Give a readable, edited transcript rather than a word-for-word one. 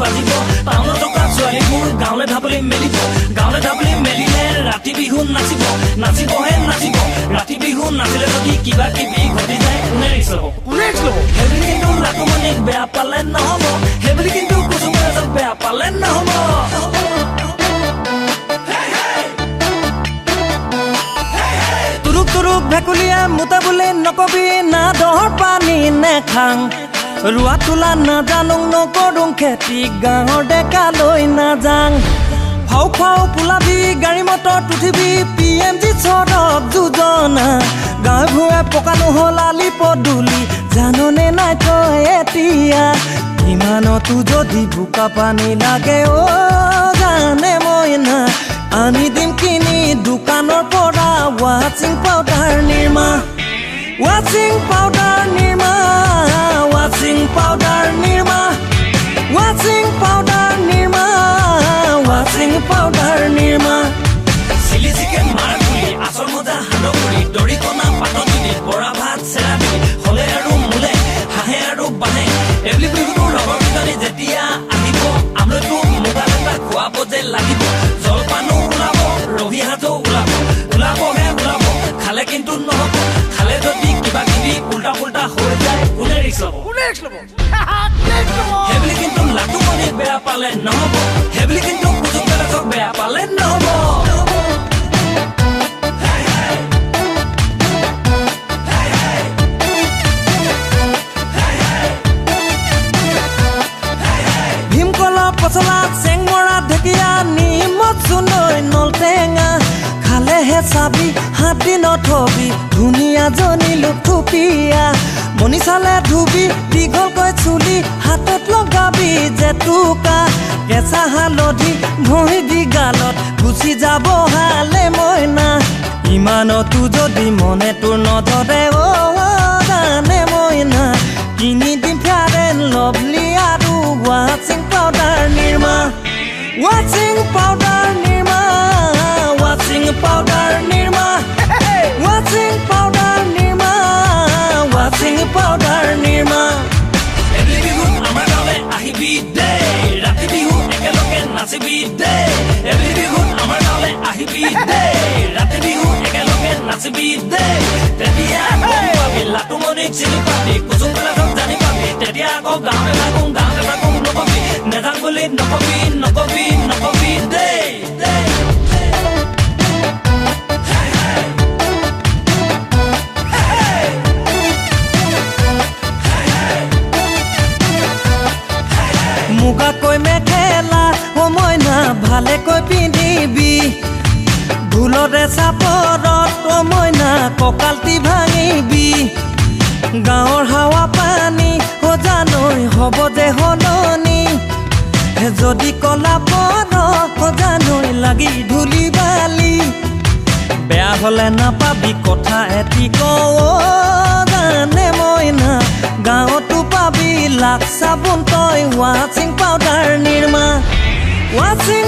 বাজিব টাউনত থকা ছোৱালীবোৰ গাঁৱলে ঢাপলি মেলিব গাঁৱলে ঢাপলি মেলিলে ৰাতি বিহু নাচিব নাচিবহে নাচিব ৰাতি বিহু নাচিলে যদি কিবা কিবি ঘটি যায় কোনে ৰিক্স ল'ব সেইবুলি কিন্তু লাটুমণিক বেয়া পালে নহ'ব সেইবুলি কিন্তু কুচুমৰাজক বেয়া পালে নহ'ব তুৰুক ভেকুলীয়া মোটা বোলে নকবি না দহৰ পানী নেখাং ৰোৱা তোলা নাজানো নকৰোঁ খেতি গাঁৱৰ ডেকালৈ নাযাং ফাও পোলাবি গাড়ী মটৰ উঠিবি PMG চৰক যোজনা গাঁৱে ভূঞে পকা নহ'ল আলি পদূলি জাননে নাই তই এতিয়া ইমানতো যদি বোকা পানী লাগে জানে মই না আনি দিম কিনি দোকানৰ পৰা ৱাচিং পাউডাৰ নিৰ্মা ৱাচিং পাউডাৰ নিৰ্মা ৱাচিং পাউডাৰ নিৰ্মা ৱাচিং পাউডাৰ নিৰ্মা ৱাচিং পাউডাৰ নিৰ্মা চিলি চিকেন মাৰ গুলি আচল মজা হাঁড় গুলি দৰিকণা পাতত দিলি বৰা ভাত চেৰা দিলি হলে আৰু মোলে হাঁহে আৰু বাঁহে এবলি বিহুটোৰ লগৰ কেইজনী যেতিয়া আহিব আমলৈতো মোবাইল এটা খুৱাব যে লাগিব জলপানো ওলাব ৰহি সাজো ওলাবহে ওলাব খালে কিন্তু নহ'ব খালে যদি কিবা কিবি উল্টা পুল্টা হৈ যায় কোনে ৰিক্স ল'ব সেইবুলি কিন্তু লাটুমণিক বেয়া পালে নহ'ব সেইবুলি কিন্তু কুচুমৰাজক বেয়া পালে নহ'ব ভীমকলৰ পচলা চেংমৰা ঢেকীয়া নিমখ চুনৈ নলটেঙা খালেহে চাবি হাত দিনত হবি ধুনীয়া জনী লুথুপিয়া মনি চালে ধুবি দীঘলকৈ চুলি হাতত লগাবি জেতুকা কেঁচা হালধি ঘঁহি দি গালত গুচি যাব হালে মইনা ইমানতো যদি মনে তোৰ নধৰে জানে মইনা কিনি দিম ফেয়াৰ এণ্ড লভলি আৰু ৱাচিং পাউডাৰ নিৰ্মা ৱাচিং পাউডাৰ নিৰ্মা ৱাচিং পাউডাৰ নিৰ্মা ৱাচিং পাউডাৰ নিৰ্মা ৱাচিং পাউডাৰ নিৰ্মা এবলি বিহুত আমাৰ গাঁৱলে আহিবি দে ৰাতি বিহু একেলগে নাচিবি দে এবলি বিহুত আমাৰ গাঁৱলে আহিবি দে ৰাতি বিহু একেলগে নাচিবি দে তেতিয়া গম পাবি লাটুমণিক চিনি পাবি কুচুমৰাজক জানি পাবি তেতিয়া আকৌ গাঁৱলে থাকোঁ নকবি নেজান বুলি নকবি দেই মুগাকৈ মেখেলা মইনা ভালেকৈ পিন্ধিবি ঢোলৰে চাপৰত মইনা কঁকালটি ভাঙিবি গাঁৱৰ হাৱা পানী জানৈ হ'ব যে সলনি যদি কলা পৰ জানৈ লাগি ধূলি বালি বেয়া হলে নাপাবি কথা এটি জানে মইনা গাঁৱতো পাবি লাখ চাবোন তই ৱাচিং পাউডাৰ নিৰ্মা ৱাচিং